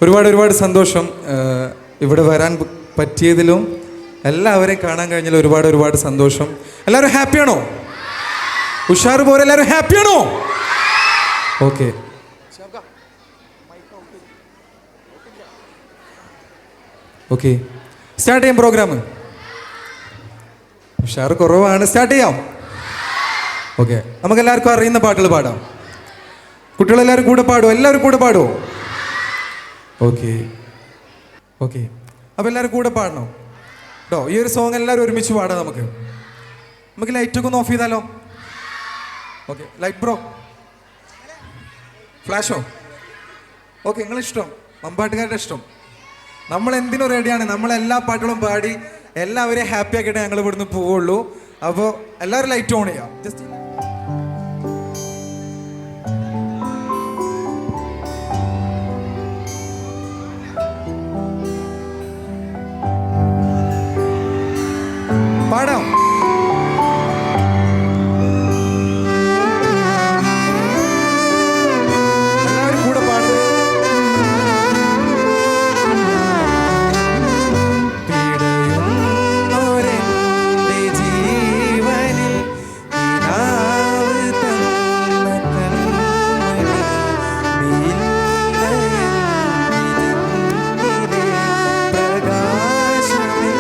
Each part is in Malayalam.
ഒരുപാട് ഒരുപാട് സന്തോഷം ഇവിടെ വരാൻ പറ്റിയതിലും എല്ലാവരെയും കാണാൻ കഴിഞ്ഞാൽ ഒരുപാട് ഒരുപാട് സന്തോഷം. എല്ലാവരും ഹാപ്പിയാണോ? ഉഷാർ പോലെ എല്ലാവരും ഹാപ്പിയാണോ? ഓക്കെ, ഓക്കെ, സ്റ്റാർട്ട് ചെയ്യാം പ്രോഗ്രാം. ഉഷാർ കുറവാണ്, സ്റ്റാർട്ട് ചെയ്യാം. ഓക്കെ, നമുക്ക് എല്ലാവർക്കും അറിയുന്ന പാട്ടുകൾ പാടാം. കുട്ടികളെല്ലാവരും കൂടെ പാടുമോ? എല്ലാവരും കൂടെ പാടുമോ? ഓക്കെ, ഓക്കെ, അപ്പോൾ എല്ലാവരും കൂടെ പാടണം കേട്ടോ. ഈ ഒരു സോങ് എല്ലാവരും ഒരുമിച്ച് പാടാം. നമുക്ക് ലൈറ്റൊക്കെ ഒന്ന് ഓഫ് ചെയ്താലോ? ഓക്കെ, ലൈറ്റ് ബ്രോ, ഫ്ലാഷോ? ഓക്കെ, നിങ്ങളിഷ്ടം, മമ്പാട്ടുകാരുടെ ഇഷ്ടം. നമ്മൾ എന്തിനും റെഡിയാണ്. നമ്മളെല്ലാ പാട്ടുകളും പാടി എല്ലാവരെയും ഹാപ്പി ആക്കിയിട്ടേ ഞങ്ങൾ ഇവിടുന്ന് പോവുള്ളൂ. അപ്പോൾ എല്ലാവരും ലൈറ്റ് ഓൺ ചെയ്യാം. ജസ്റ്റ് പാടാം. എല്ലാവരും കൂടെ പാടുന്നത്. പിടയുന്നോരെന്റെ ജീവനിൽ നിലാവ് തന്ന കൺമണി, നീലയെന്നിലെ പ്രകാശമേ,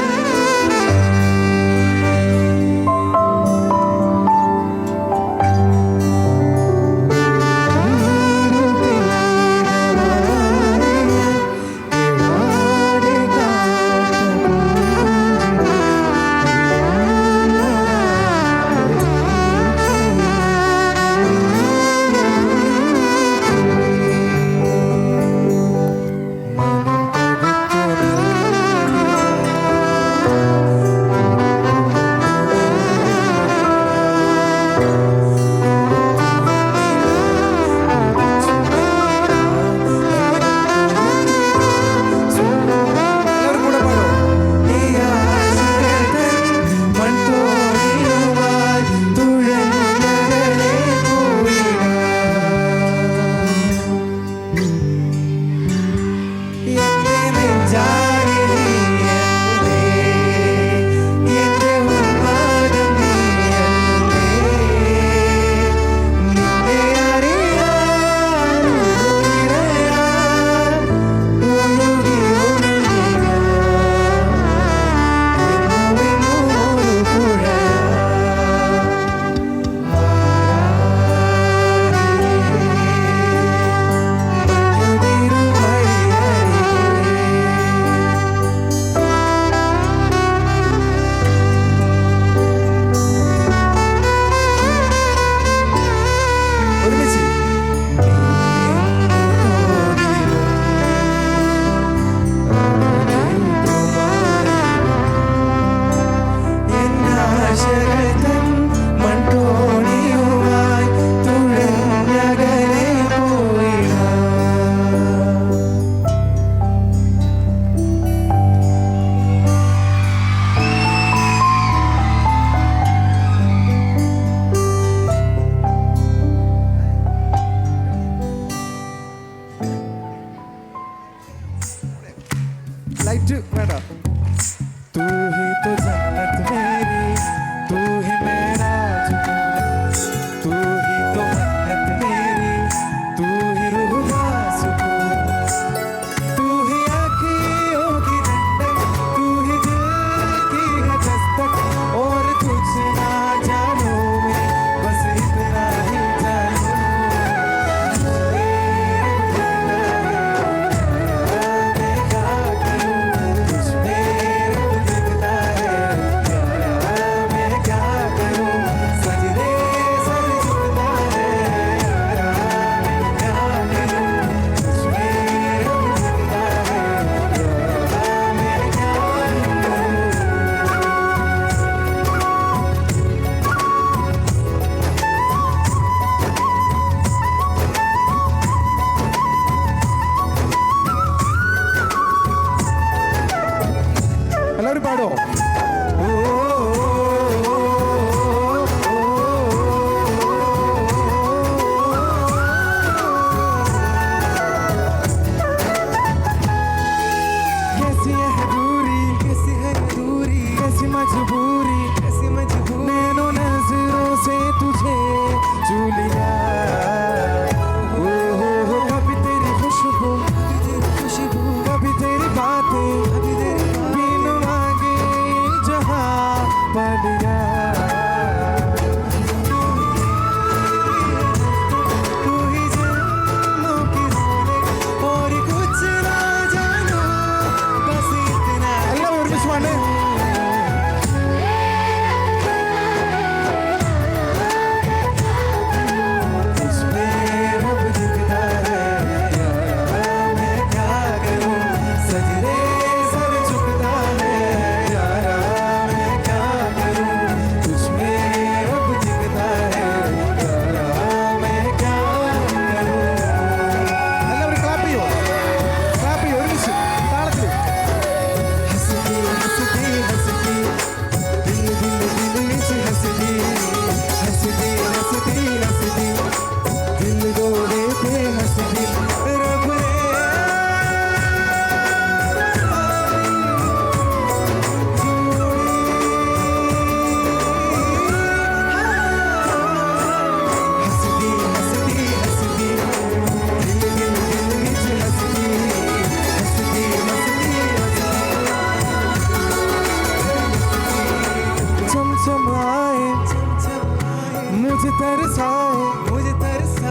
मुझे तरसाए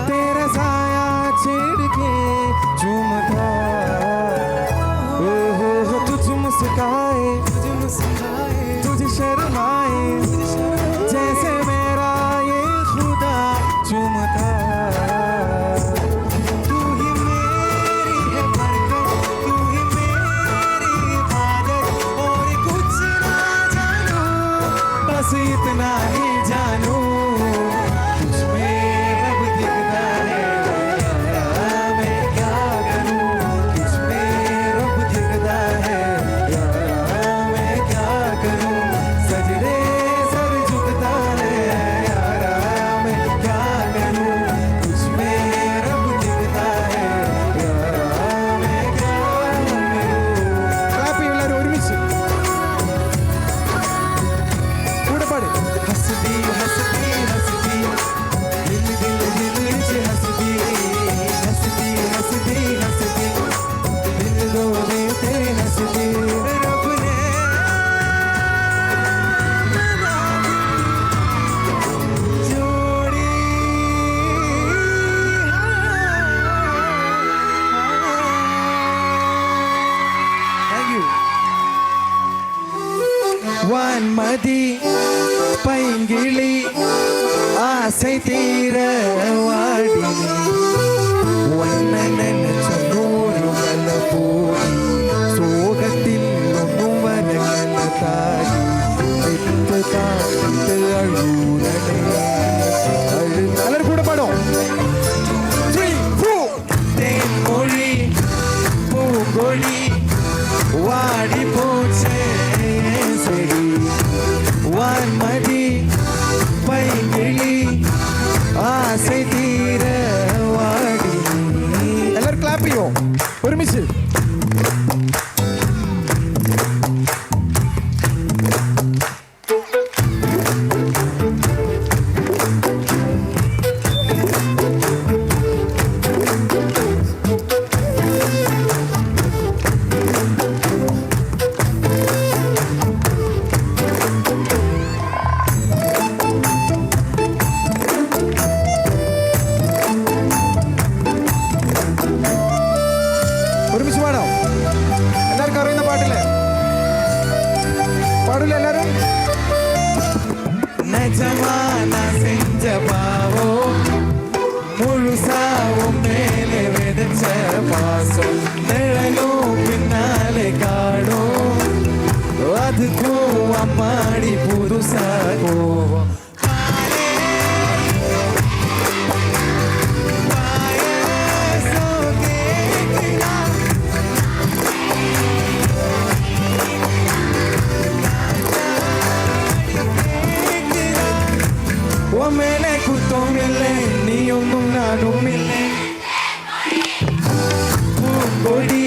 तेरा साया छेड़ के झूमता हो तुझ मुस्काए तुझे शर्माए जैसे मेरा ये खुदा चूमता तू ही मेरी है बरकत तू ही मेरी इबादत और कुछ ना जानू बस इतना ही जानू तुझमें रब दिखता है यारा मैं क्या करूं तुझमें रब दिखता है यारा मैं क्या करूं सजदे सर झुकता है यारा मैं क्या करूं तुझमें रब दिखता है यारा मैं क्या करूं ഹാപ്പി എല്ലാവരും ഒരുമിച്ച് കൂടെ പാട് हंसदी हंसदी हंसदी दिल दिल दिल से हंसदी हंसदी हंसदी हंसदी दिल दो तेरे हंसदी रब ने जोड़ी थैंक यू वानमതി പൈങ്കിളി ആസை തീര വാടി വന്നനൂരു മല പോയി സോകത്തിൽ ഒന്നും വരങ്ങന താടി എത്ത് താട്ട് അഴൂരടേ എല്ലാവരും കൂടെ പാടോ തേൻമൊഴി പൂങ്കൊഴി വാടി പോച്ചേ ശരി വാൻമതി പൈങ്കിളി ആസை തീര വാടി എല്ലാവരും ക്ലാപ്പ് ചെയ്യോ ഒരുമിച്ച് ഒരുമിച്ച് പാടാം എല്ലാവർക്കും അറിയുന്ന പാട്ടില്ലേ പാടില്ല എല്ലാവരും നജമാന സെഞ്ച പാവോ മുഴുസാവും മേലെ വിതച്ച പാസം നിഴലോ പിന്നാലെ കാടോ അതുക്കോ അമ്മാടി പുതുസാകോ ഒമേലെ കുത്തോമില്ലേ നീയൊന്നും നാനുമില്ലേ പൂങ്കൊടി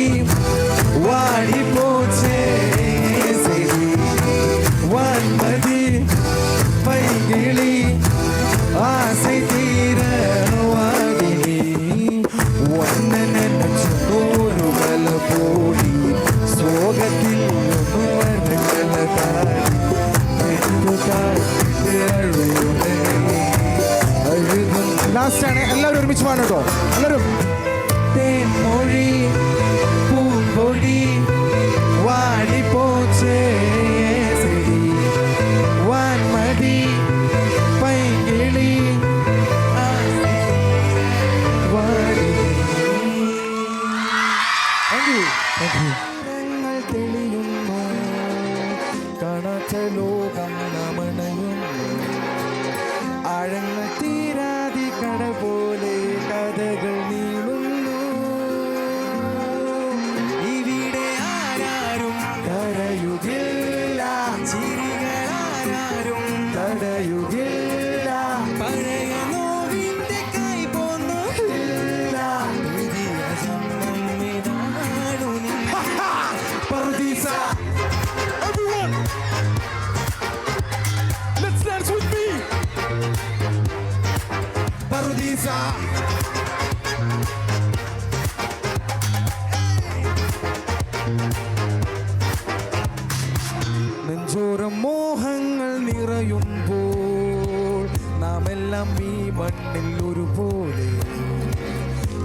വാടി പോച്ചേ ശരി വാൻമതി പൈകിളി ആസை തീര വാടി വന്നനൂരു മല പോടി സോകത്തിൽ ഒന്നും വരങ്ങന ലാസ്റ്റ് ആണ് എല്ലാവരും ഒരുമിച്ച് പാടും കേട്ടോ എല്ലാവരും തേൻമൊഴി പൂങ്കൊടി വാടി പോച്ചേ ശരി വാൻമതി പൈകിളി വാടി താങ്ക് യു തെളിയുന്നു കാണാത്ത ലോകം നമണയുന്നു ആഴങ്ങൾ തീരാതി കട പോലെ കഥകൾ നീളുന്നു ഇവിടെ ആരാരും കരയുകില്ല ചിരികളാരും തടയുകില്ല പഴയ നോവിന്റെ കൈ പോന്നില്ല പുതിയ ജന്മം ഇതാണു പറുദീസ Everyone, let's dance with me. Parudisa. നെഞ്ചോരം മോഹങ്ങൾ നിറയുമ്പോൾ നാമെല്ലാം കാലമെല്ലാം ഈ മണ്ണിൽ ഒരുപോലെ,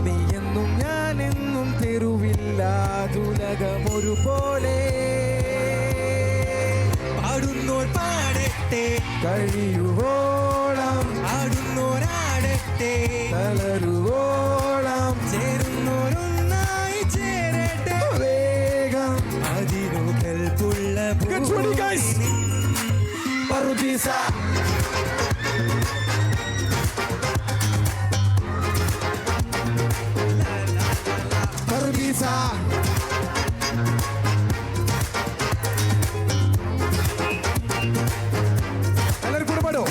നീ എന്നും ഞാനെന്നും തെരുവില്ലാതുലകം ഒരുപോലെ. പാടുന്നോർ പാടട്ടെ കഴിയുവോളം, ആടുന്നോരാടട്ടെ തളരുവോളം, ചേരുന്നോരൊന്നായി ചേരട്ടെ വേഗം അതിനു കൽപ്പുള്ള പറുദീസ. പറുദീസ എല്ലാവരും കൂടെ പാടോ.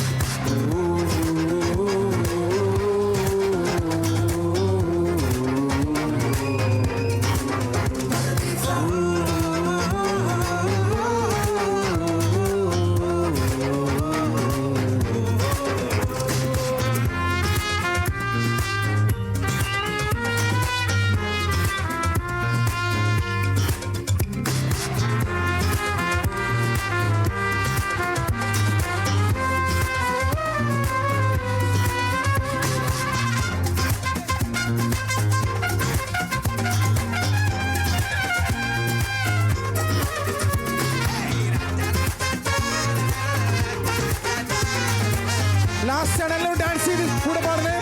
ലാസ്റ്റ് ആണല്ലോ ഡാൻസ് ചെയ്ത് കൂടെ പാടുന്നേ.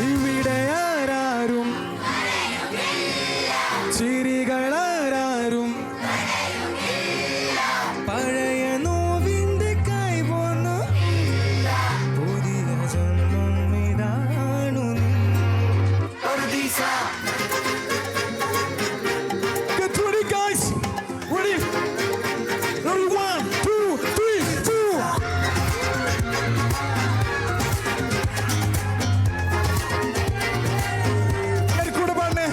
ഇവിടെ ആരാരും ചിരികളാരും പഴയ നോവിന്റെ കൈ പോന്നു പുതിയ ജന്മം ഇതാണു. Get ready, guys. Ready? Ready? 1, 2, 3, 2. എല്ലാവരും കൂടെ പാടണേ.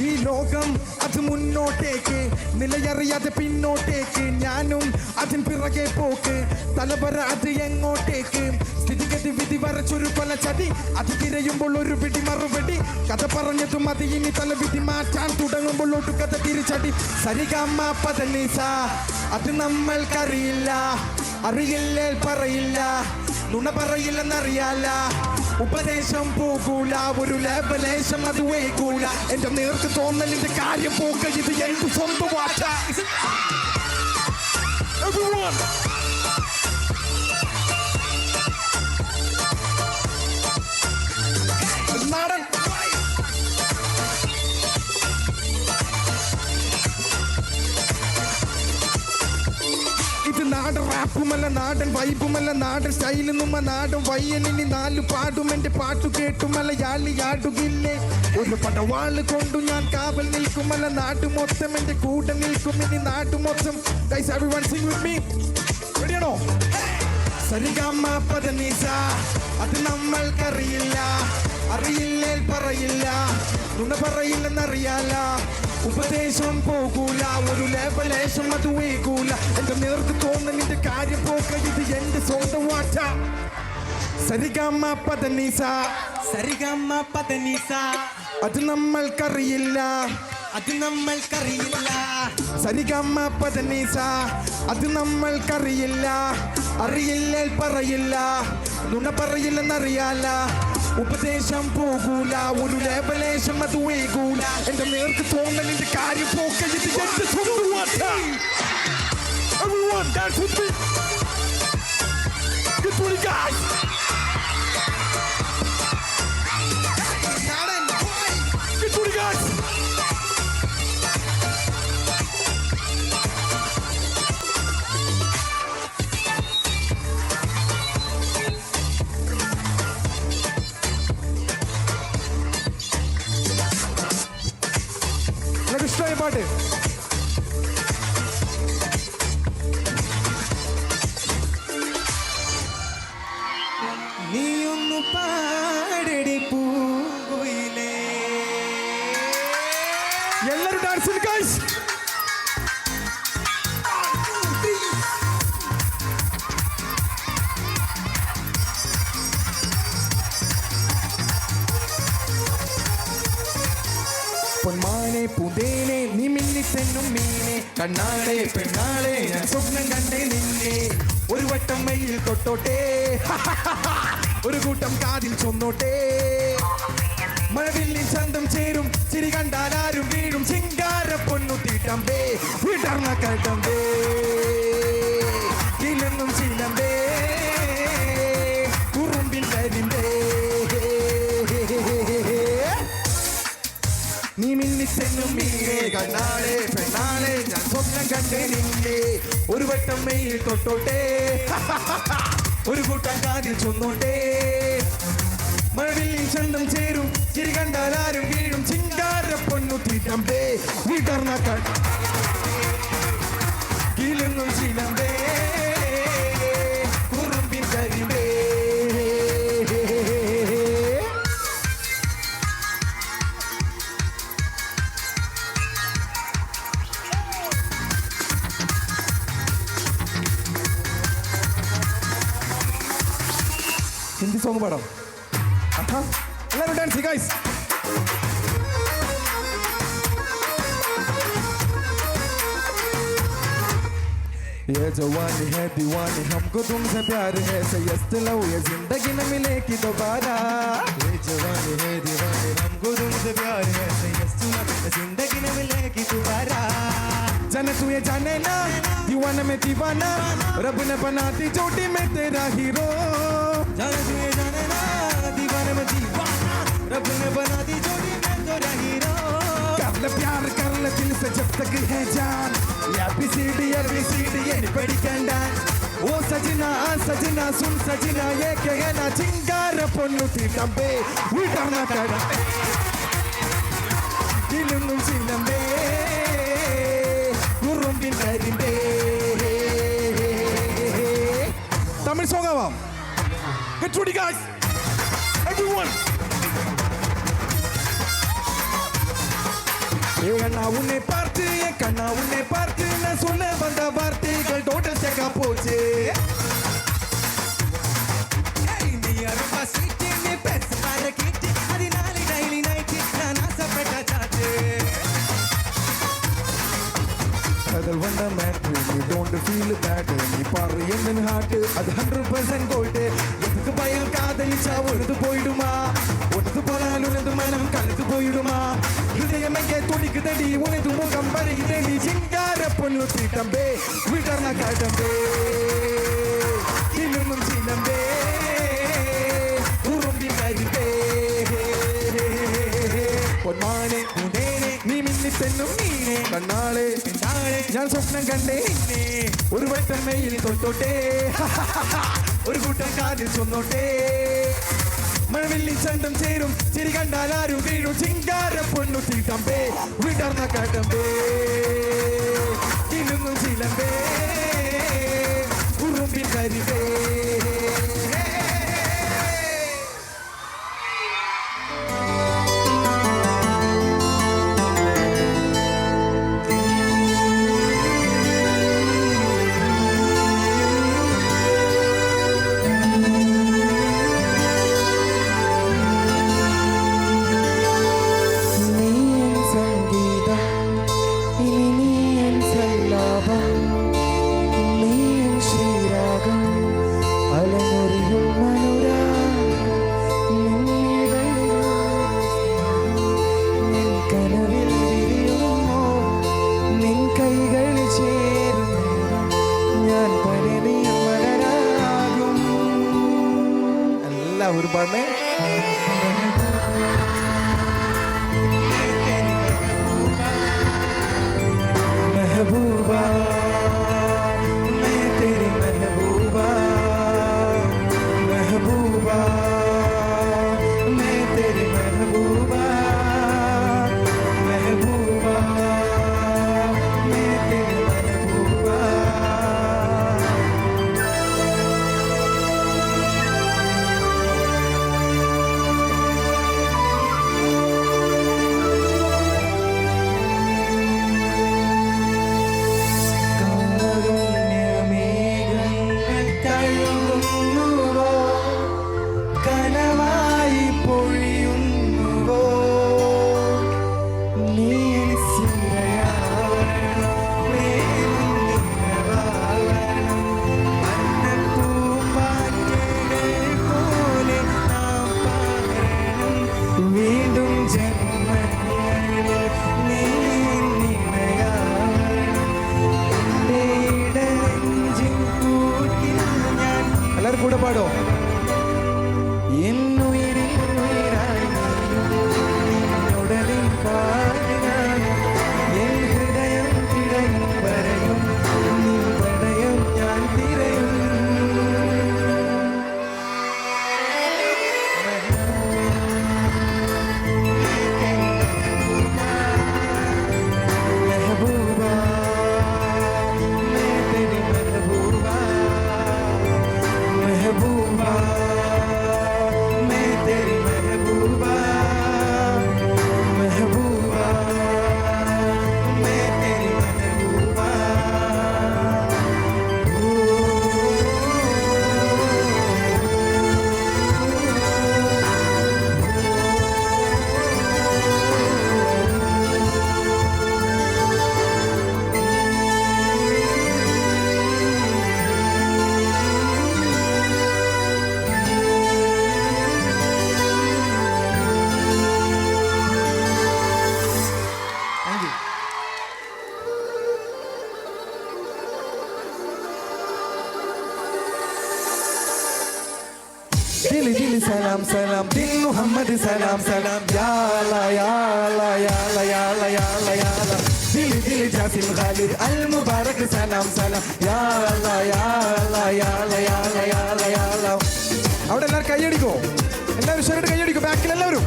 ഈ ലോകം അത് മുന്നോട്ടേക്ക്, നിലയറിയാതെ പിന്നോട്ടേക്ക്, ഞാനും അതിൻ പിറകെ പോക്ക്, തലവര അത് എങ്ങോട്ടേക്ക്, സ്ഥിതിഗതി വിധി വരച്ചൊരു കൊല ചതി, അത് തിരയുമ്പോൾ ഒരു പിടി മറുപടി, കഥ പറഞ്ഞതും അത് ഇനി തലവിധി മാറ്റാൻ തുടങ്ങുമ്പോൾ ഒടുക്കഥ തിരിച്ചടി. സരിഗമ പദനിസ അത് നമ്മൾക്കറിയില്ല, അറിയില്ലേ പറയില്ല, നുണ പറയില്ലെന്നറിയാല, ഉപദേശം പോകൂല, ഒരു ലേപലേശം അത് വേകൂല, എന്റെ നേർക്ക് തോന്നലിന്റെ കാര്യം പോക്ക, ഇത് എനിക്ക് സ്വന്തമാറ്റ. Everyone. നാടൻ ഇത് നാടൻ റാപ്പുമല്ല, നാടൻ വൈബുമല്ല, നാടൻ സ്റ്റൈലൊന്നുമ, നാടൻ വയ്യനിനി 4 പാടും, എന്റെ പാട്ടു കേട്ടു മലയാളിയാടുകില്ലേ, ഒരു പടവാള് കൊണ്ടു ഞാൻ കാവൽ നിൽക്കുമല്ല, നാട്ടു മൊത്തം എന്റെ കൂടെ നിൽക്കും ഇനി നാട്ടു മൊത്തം. Guys, everyone sing with me. റെഡിയാണോ? സരിഗമ പദനിസ അത് നമ്മൾക്കറിയില്ല, അറിയില്ലേ പറയില്ല, നുണ പറയില്ലെന്നറിയാല, ഉപദേശം പോകൂല, ഒരു ലേപലേശം അത് വേകൂല, എന്റെ നേർക്ക് തോന്നലിന്റെ കാര്യം പോക്ക, ഇത് എന്റെ സ്വന്തം വാട്ട. സരിഗമ പദനിസ സരിഗമ പദനിസ അത് നമ്മൾക്കറിയില്ല, അത് നമ്മൾക്കറിയില്ല. സരിഗമ പദനിസ അത് നമ്മൾക്കറിയില്ല, അറിയില്ലേ പറയില്ല, നുണ പറയില്ലെന്നറിയാല, ഉപദേശം പോകൂല, ഒരു ലേപലേശം അത് വേകൂല, എന്റെ നേർക്ക് തോന്നലിന്റെ കാര്യം പോക്ക, ഇത് എന്റെ സ്വന്തം വാട്ട. Everyone dance with me. Get ready, guys. Get ready, guys. ഇഷ്ടമായ പാട്ട് മിന്നിത്തെന്നും മീനെ കണ്ണാളെ പെണ്ണാളെ ഞാൻ സ്വപ്നം കണ്ടേ നിന്നെ ഒരു വട്ടം മയിൽ തൊട്ടോട്ടെ ഒരു കൂട്ടം കാതിൽ ചൊന്നോട്ടെ മഴവില്ലിൻ ചന്തം ചേരും ചിരി കണ്ടാൽ ആരും വീഴും ചിങ്കാര പൊന്നുത്തിട്ടമ്പേ വിടർന്ന കട്ടമ്പേ കിലെന്നും ചിലമ്പേ കുറുമ്പിൽ കരിമ്പേ നീ മിന്നിത്തെന്നും മീനെ കണ്ണാളെ പെണ്ണാളെ ഞാൻ സ്വപ്നം കണ്ടേ നിന്നെ ഒരു വട്ടം മെയിൽ തൊട്ടോട്ടെ ഒരു കൂട്ടം കാതിൽ ചൊന്നോട്ടെ മഴവില്ലിൻ ചന്തം ചേരും ചിരി കണ്ടാൽ ആരും വീഴും ചിങ്കാര പൊന്നുത്തിട്ടമ്പേ വിടർന്ന കിലെന്നും ചിലമ്പേ കുറുമ്പിൽ കരിമ്പേ ഹിന്ദി സോങ് പാടാം എല്ലാവരും ഡാൻസ് ഗൈസ് ये जवानी है दीवानी हमको तुमसे प्यार है सयस्त लो ये जिंदगी न मिलेगी दोबारा ये जवानी है दीवानी हमको तुमसे प्यार है सयस्त लो ये जिंदगी न मिलेगी दोबारा जाने तू ये जाने ना दीवाना में दीवाना रब ने बना दी जोड़ी में तेरा हीरो जाने तू ये जाने ना दीवाना में दीवाना रब ने बना दी जोड़ी में तेरा हीरो कर ले प्यार कर ले दिल से जब तक है जान ABCD ये പഠിക്കണ്ട ഓ സജന സുൻ സജന ये कहना ചിങ്കാര പൊന്നുത്തിട്ടമ്പേ വിടർന്ന കടമ്പേ കിലുങ്ങും ചിലമ്പേ കുറുമ്പിൻ കരിമ്പേ തമിഴ് സോങ് ആവാം Get ready guys everyone கண்ணா உன்னை பார்த்து நான் சொல்ல வந்த வார்த்தைகள் டோட்டல் செக்கா போச்சு நீ அரும்பா ஸ்வீட்டு நீ பெருசு பாரு கிட்டு அதனால டெய்லி நைட்டு நான் ஆசைப்பட்ட சாச்சு அதில் வந்த மேட்ரு நீ டோன்ட் ஃபீல் பேட் நீ பாரு என் ஹார்ட் அது 100% கோல்டு எதுக்கு பயல் காதலிச்சா ஒழுது போயிடுமா ஒழுது போனால் உனது மனம் கலந்து போயிடுமா ഹൃദയമെങ്കിൽ തുടിക്കുതടി ഉനതു മുഖം പറയുതടി ചിങ്കാര പൊന്നുത്തിട്ടമ്പേ വിടർന്ന കടമ്പേ കിലുങ്ങും ചിലമ്പേ കുറുമ്പിൻ കരിമ്പേ പൊന്മാനെ മുതേനെ നീ മിന്നിത്തെന്നും മീനെ കണ്ണാളെ പെണ്ണാളെ ഞാൻ സ്വപ്നം കണ്ടേ നിന്നെ ഒരു വട്ടം മെയിൽ തൊട്ടോട്ടെ ഒരു കൂട്ടം കാതിൽ ചൊന്നോട്ടെ മഴവില്ലിൻ ചന്തം ചേരും ചിരി കണ്ടാൽ ആരും വീഴും ചിങ്കാര പൊന്നുത്തിട്ടമ്പേ വിടർന്ന കടമ്പേ കിലുങ്ങും ചിലമ്പേ കുറുമ്പിൻ കരിമ്പേ ഒരു പാടേ മെഹബൂബാ मैं तेरी महबूबा महबूबा मैं तेरी महबूबा महबूबा मैं तेरी महबूबा കൂടെ പാടോ? दिल दिल सलाम सलाम दिल मोहम्मद सलाम सलाम या अल्लाह या अल्लाह या अल्लाह या अल्लाह या अल्लाह या अल्लाह दिल दिल जासिम खालिद अल मुबारक सलाम सलाम या अल्लाह या अल्लाह या अल्लाह या अल्लाह या अल्लाह या अल्लाह അവിടെ എല്ലാവരും കൈയടിക്കോ? എല്ലാവരും ശരിയായിട്ട് കൈയടിക്കോ? ബാക്കിൽ എല്ലാവരും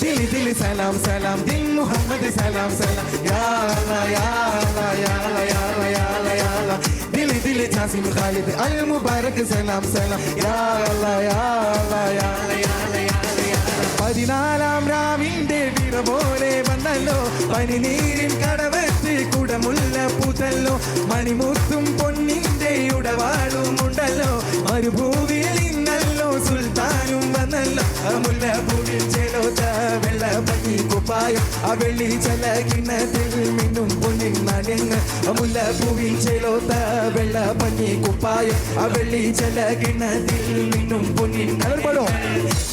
दिल दिल सलाम सलाम दिल मोहम्मद सलाम सलाम या अल्लाह या अल्लाह या अल्लाह या अल्लाह या अल्लाह या अल्लाह दिल दिल जासिम खालिद अल मुबारक सलाम सलाम या अल्लाह या अल्लाह या अल्लाह या अल्लाह या अल्लाह പതിനാലാം രാവിന്റെ വിറ പോലെ വന്നല്ലോ പനിനീരിൻ കടവത്ത് കുടമുല്ല പൂത്തല്ലോ മണിമുത്തും പൊന്നിന്റെ ഉടവാളുമുണ്ടല്ലോ മരുഭൂവിൽ ഇന്നല്ലോ സുൽത്താനും വന്നല്ലോ മുല്ലപ്പൂവിൽ ചെലോത്ത വെള്ള പഞ്ഞി കുപ്പായം ആ വെള്ളി ചല കിണ്ണത്തിൽ മിന്നും പൊന്നിൻ നാണ്യങ്ങൾ മുല്ലപ്പൂവിൽ ചെലോത്ത വെള്ള പഞ്ഞി കുപ്പായം ആ വെള്ളി ചല കിണ്ണത്തിൽ മിന്നും പൊന്നിൻ പടോ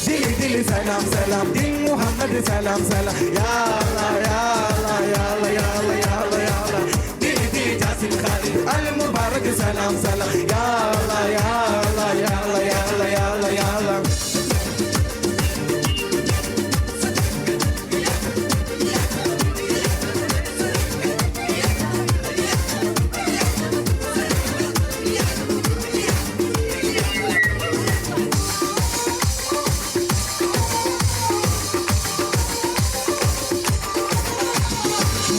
ദിൽ ദിൽ സലാം സലാം ദിൽ മുഹമ്മദ് സലാം സലാം യാ അല്ലാഹ് യാ അല്ലാഹ് യാ അല്ലാഹ് യാ അല്ലാഹ് യാ അല്ലാഹ് യാ അല്ലാഹ് ദിൽ ദിൽ ജാസിം ഖാലിദ് അൽ മുബാറക് സലാം സലാം യാ അല്ലാഹ് യാ അല്ലാഹ് യാ അല്ലാഹ് യാ അല്ലാഹ് യാ അല്ലാഹ് യാ അല്ലാഹ്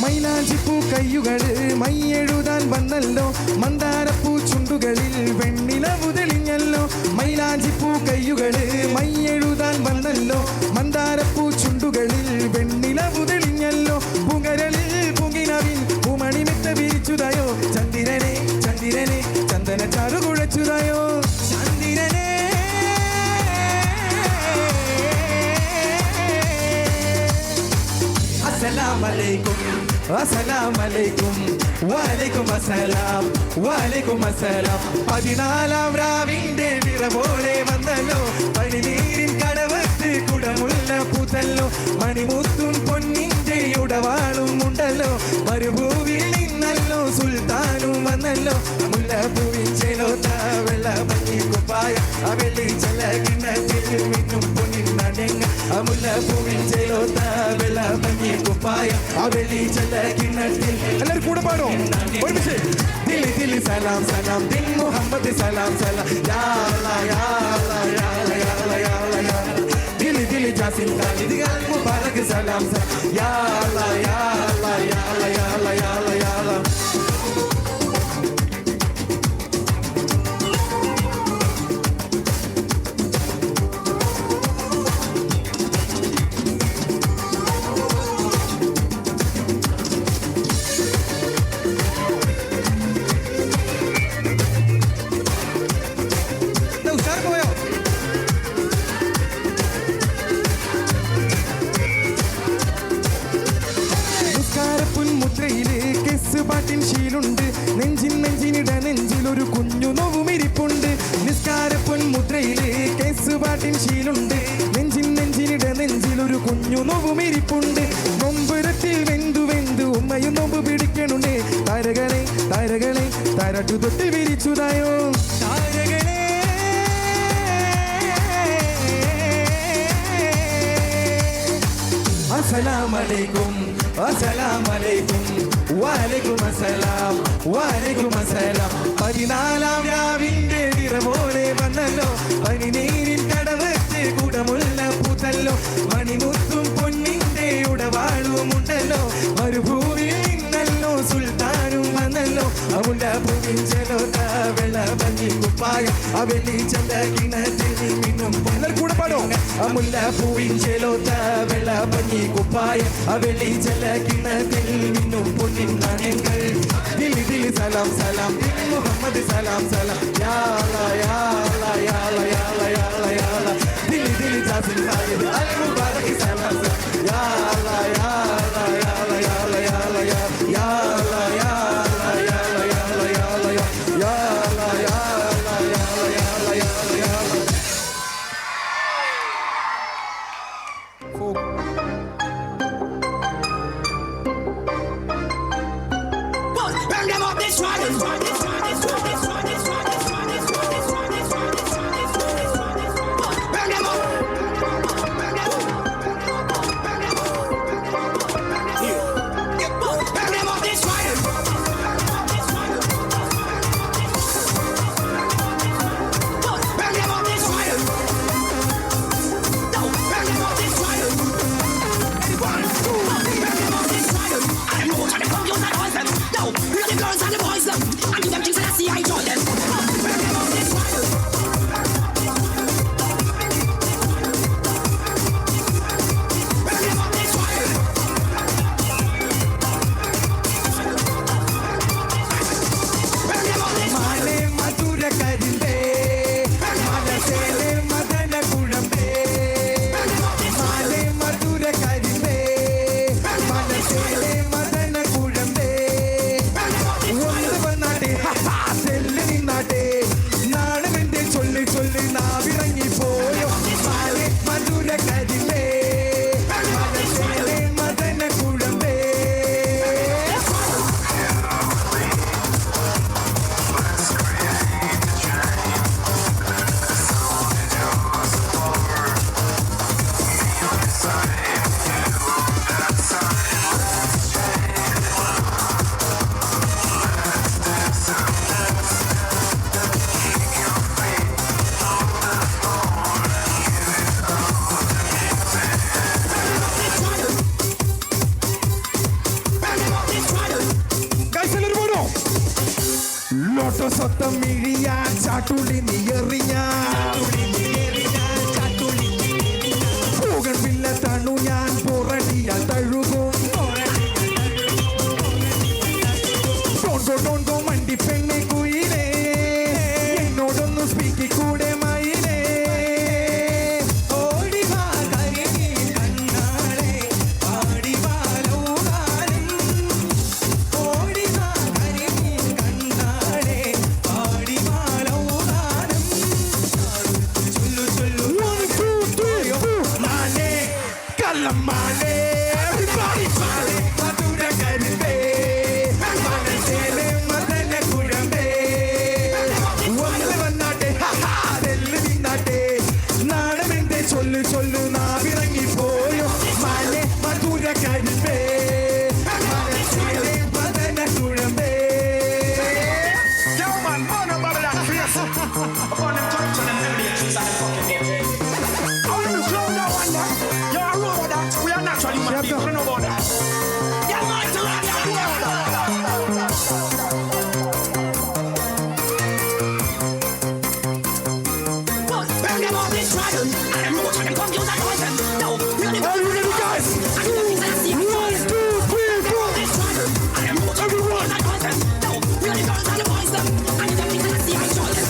മൈലാഞ്ചിപ്പൂ കയ്യുകളിൽ മൈയെഴുതാൻ വന്നല്ലോ മന്ദാരപ്പൂ ചുണ്ടുകളിൽ വെണ്ണിലവു തെളിഞ്ഞല്ലോ മൈലാഞ്ചിപ്പൂ കയ്യുകളിൽ മൈയെഴുതാൻ വന്നല്ലോ മന്ദാരപ്പൂ ചുണ്ടുകളിൽ വെണ്ണിലവു തെളിഞ്ഞല്ലോ പൂങ്കരളിൽ പൂങ്കിനവിൽ പൂമണിമിത്ത വിരിച്ചുതായോ ചന്ദ്രനെ ചന്ദ്രനെ ചന്ദന ചാറു കുഴച്ചുതായോ ചന്ദ്രനെ अस्सलाम अलैकुम വലൈക്കും അസ്സലാം വലൈക്കും അസ്സലാം പതിനാലാം രാവിന്റെ വിറ പോലെ വന്നല്ലോ പനിനീരിൻ കടവത്ത് കുടമുല്ല പൂത്തല്ലോ മണിമുത്തും പൊന്നിന്റെ ഉടവാളും ഉണ്ടല്ലോ മരുഭൂവിൽ നിന്നല്ലോ സുൽത്താനും വന്നല്ലോ മുല്ലപ്പൂവിൻ ചെലോത്ത വെള്ള പഞ്ഞി കുപ്പായ ആ വെള്ളി ചല കിണ്ണത്തിൽ മിന്നും പൊന്നിൻ നാണ്യങ്ങൾ ആ മുല്ലപ്പൂവിൻ ചെലോത്ത വെള്ള പഞ്ഞി കുപ്പായ ആ വെള്ളി ചല കിണ്ണത്തിൽ എല്ലാവരും കൂടെ പാടോ ഒരുമിച്ച് ദിൽ ദിൽ സലാം സലാം ദിൽ മുഹമ്മദ് സലാം സലാം യാ അല്ലാഹ് യാ അല്ലാഹ് യാ അല്ലാഹ് യാ അല്ലാഹ് യാ അല്ലാഹ് യാ അല്ലാഹ് ദിൽ ദിൽ ജാസിം ഖാലിദ് അൽ മുബാറക് സലാം സലാം യാ അല്ലാഹ് യാ അല്ലാഹ് യാ അല്ലാഹ് യാ അല്ലാഹ് യാ അല്ലാഹ് യാ അല്ലാഹ് ഉമ്മയും നോവും ഇരിപ്പുണ്ട് നൊമ്പരത്തിൽ വെന്തു വെന്തു ഉമ്മയും നോമ്പ് പിടിക്കണുണ്ട് താരകളെ താരകളെ താരാട്ടു തൊട്ട് വിരിച്ചുതായോ താരകളെ അസ്സലാമലൈക്കും അസ്സലാമലൈക്കും വലൈക്കും അസ്സലാം വലൈക്കും അസ്സലാം 14-ാം രാവിന്റെ നിറ പോലെ വന്നല്ലോ പനിനീരിൻ കടവത്ത് കുടമുള്ള പൂത്തല്ലോ മണിമുത്തും പൊന്നിന്റെ ഉടവാളുമുണ്ടല്ലോ മരുഭൂമിയിൽ നിന്നല്ലോ സുൽത്താനും വന്നല്ലോ അമുല്ല പൂവിൻ ചെലോത്ത വെള്ള ഭംഗി കുപ്പായം അവലി ചന്ത കിണറ്റിൽ മിന്നും പൊന്നൽ കൂടെ പാടോ അമുല്ല പൂവിൻ ചെലോത്ത വെള്ള ഭംഗി കുപ്പായം അവലി ചന്ത കിണറ്റിൽ മിന്നും പൊന്നിൻ നാണയങ്ങൾ ദിലി ദിലി സലാം സലാം മുഹമ്മദ് സലാം സലാം യാ അല്ലാഹ് യാ അല്ലാഹ് യാ അല്ലാഹ് യാ അല്ലാഹ് യാ അല്ലാഹ് യാ അല്ലാഹ് ദിലി ദിലി ജാസിം ഖാലിദ് അൽ മുബാറക് സലാം സലാം യാ അല്ലാഹ് യാ അല്ലാഹ് യാ അല്ലാഹ് യാ അല്ലാഹ് യാ അല്ലാഹ് യാ അല്ലാഹ് യാ അല്ലാഹ് യാ അല്ലാഹ് യാ അല്ലാഹ് യാ അല്ലാഹ് യാ അല്ലാഹ് യാ അല്ലാഹ് യാ അല്ലാഹ് യാ അല്ലാഹ് യാ അല്ലാഹ് യാ അല്ലാഹ് Burn them up, destroy them. Burn them up. Burn them up, destroy them. Burn them up, destroy them. No, burn them up, destroy them. Burn them up, destroy them. I know what they come use that voice them. No, we are the girls and the boys them. I give them things that I see I join them. Burn them up, destroy them. Burn them up, destroy them. Burn them up, destroy them. മാലേ മധുര കരിമ്പേ മനസേലെ മദന കുഴമ്പേ മാലേ മധുര കരിമ്പേ മനസേലെ മദന കുഴമ്പേ ഒന്ന് വന്നാട്ടെ തെല്ല് നിന്നാട്ടെ നാണമെന്റെ ചൊല്ലി ചൊല്ലി നാവിറങ്ങി പോയോ മാലേ മധുര കരിമ്പേ മനസേലെ മദന കുഴമ്പേ ലോട്ടോസൊത്തം മിഴിയാൻ ചാട്ടുള്ളി നീയെറിയാൻ പോകൺ പിള്ള തണു ഞാൻ പോറടിയാൽ തഴുകും ഡോണ്ടോ മണ്ടി പെണ്ണെ കുയിലേ എന്നോടൊന്നു സ്പീക്കിക്കൂടെ മയിലേ ഓടി വാ കരിമീൻ കണ്ണാളെ പാടി വാ ലൗകാലം ഓടി വാ കരിമീൻ കണ്ണാളെ പാടി വാ ലൗകാലം ചൊല്ലു ചൊല്ലു 1 2 3 മാലേ കള്ളം മാലേ everybody മാലേ മധുര കരിമ്പേ മനസേലെ മദന കുഴമ്പേ ഒന്ന് വന്നാട്ടെ തെല്ല് നിന്നാട്ടെ നാണമെന്റെ ചൊല്ലു ചൊല്ലു നാവിറങ്ങി പോയോ മാലേ മധുര കരിമ്പേ മനസേലെ മദന കുഴമ്പേ Yo man, burn up all of that face. Upon them touch on them melody and keys and them fucking names. I want to slow down one that. You're a robot that. We are naturally human beings. We know about that. Yeah, man, to rock that world. Burn them up, destroy them. And them robots and them computers and voice them. No, we are the Are you ready, guys? I give them things that I see I join them. 1 2 3 4 Destroy them. And them robots and them computers and voice them. No, we are the girls and the boys them. I give them things that I see I join them.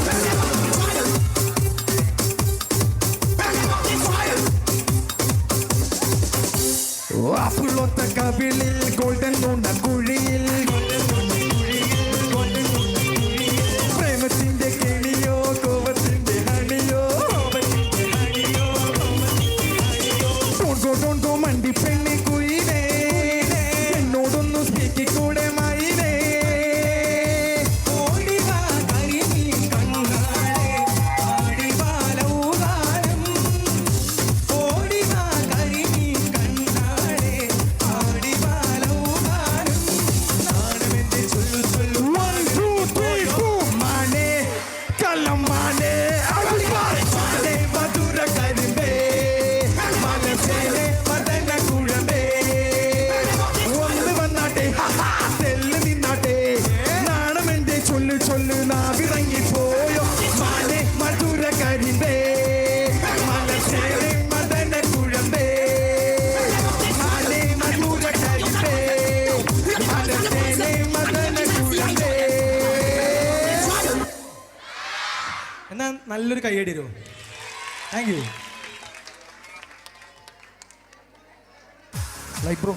Burn them up, destroy them. Burn them up, destroy them. ആപ്പിളൊത്ത കവിളിൽ ഗോൾഡൻ നുണ കുഴിയിൽ പ്രേമത്തിന്റെ കെണിയോ കോപത്തിന്റെ ഹണിയോ എന്നാ നല്ലൊരു കൈയടി തരുമോ? Thank you. Like bro.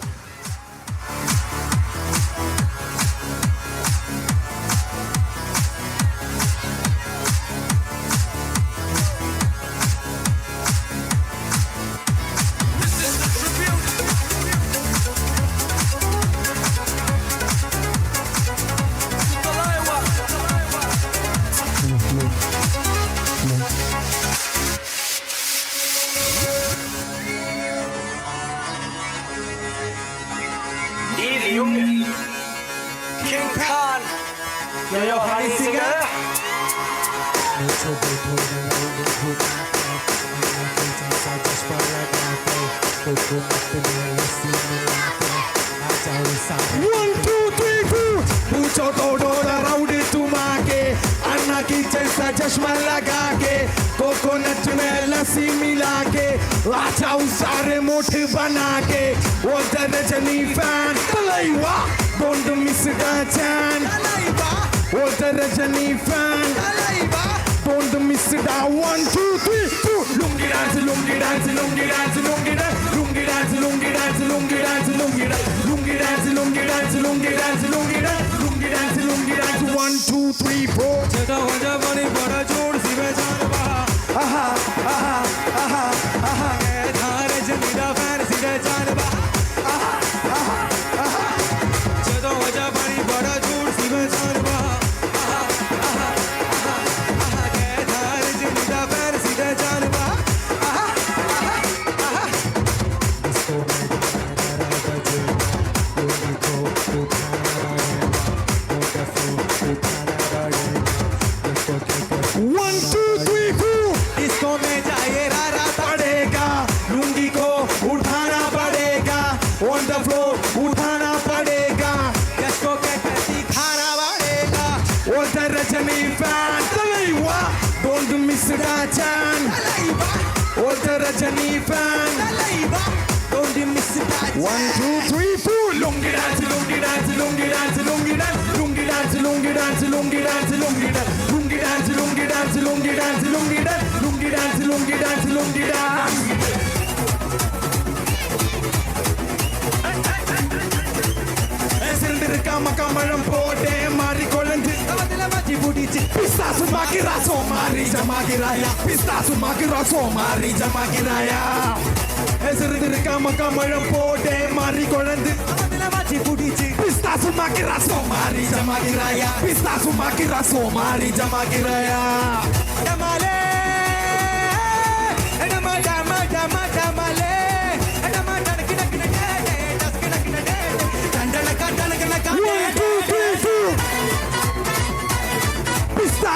Die Junge. King Khan. Ja, ja, heißiger. One, two, three, four. पूछो तो डोरा राउडी तुमा के, अन्ना की जैसा चश्मा लगा के, कोकोनट में लस्सी मिला के, लाचाऊ सारे मोठ बना के, वो Rajni fan Thalaiva, don't miss the chance, Thalaiva, वो Rajni fan Thalaiva, don't miss the 1, 2, 3, 4. Lungi dance, lungi dance, lungi dance, lungi dance, lungi dance, lungi dance, lungi dance, lungi dance, lungi dance, lungi dance, lungi dance, lungi dance, lungi dance, lungi dance. 1, 2, 3, 4. चेता हो जा बड़ी बड़ा जोड़ सी में जान बहा. आहा आहा आहा आहा. धारे जमीदा फैन सीधे जान बहा. आहा आहा आहा. चेता हो जा बड़ी बड़ा जोड़ सी में जान बहा. आहा आहा आहा आहा. धारे जमीदा फैन सीधे जान बहा. आहा आहा आहा. इसको मैं तेरा बजे लोगों को उठाना पड़ेगा. One, two, three, four. इसको में जाए रारा पड़ेगा, लुंगी को उठाना पड़ेगा, on the floor उठाना पड़ेगा, इसको कहती खाना पड़ेगा, वो Rajni fan Thalaiva, don't miss the chance, Thalaiva, वो Rajni fan Thalaiva, don't miss the chance. 1, 2, 3, 4. Lungi dance, lungi dance, lungi dance, lungi dance, lungi dance, lungi dance, lungi dance, lungi dance, lungi dance, lungi dance, lungi dance, lungi dance, lungi dance, lungi dance, lungi dance. കമഴം പോട്ടെ മാറിക്കൊള്ളണ്ട് പിസ്താസു മാക്കിറാസോ മാറി ജമാകിറായ പിസ്താസു മാക്കിറാസോ മാറി ജമാകിറായ കമഴം പോട്ടെ മാറിക്കൊള്ളണ്ട് പിസ്താസു മാക്കിറാസോ മാറി ജമാകിറായ പിസ്താസു മാക്കിറാസോ മാറി ജമാകിറായ ഡമാലേ ഡമ ഡമ ഡമ ഡമലേ ഡമ ഡണക്കിന കിന ഡേ ഡസ്കിന കിന ഡേ ഡണ്ടന കണ്ടന കിന കണ്ടേ 1, 2, 3, 4. പിസ്താ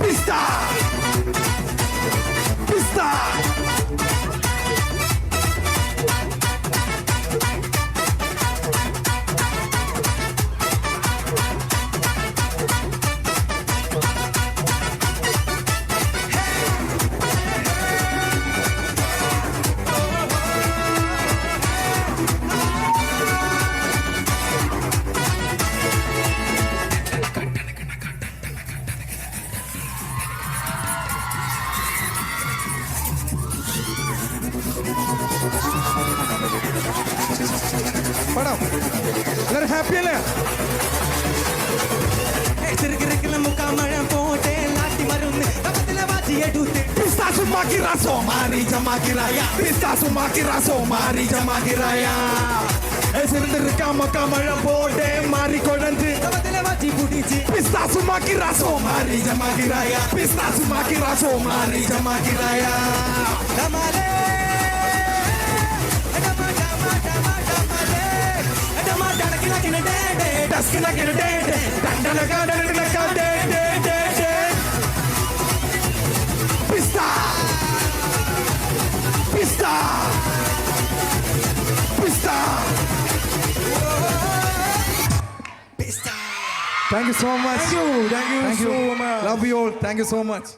പിസ്താ പിസ്താ. പടം എല്ലാവരും ഹാപ്പി അല്ലേ? മുക്കാമഴം പോട്ടെ നാട്ടി മരുന്ന് പിസ്താസു മാക്കിറാസോ മാറി ജമാകിറായ പിസ്താസു മാക്കിറാസോ മാറി ജമാകിറായ മഴം പോട്ടെ മാറിക്കൊഴന്ത് പിസ്താസു മാക്കിറാസോ മാറി ജമാകിറായ പിസ്താസു മാക്കിറാസോ മാറി ജമാകിറായ ഡമാലേ Pista! Pista! Pista! Pista! Thank you so much. Thank you so much. Love you all. Thank you so much.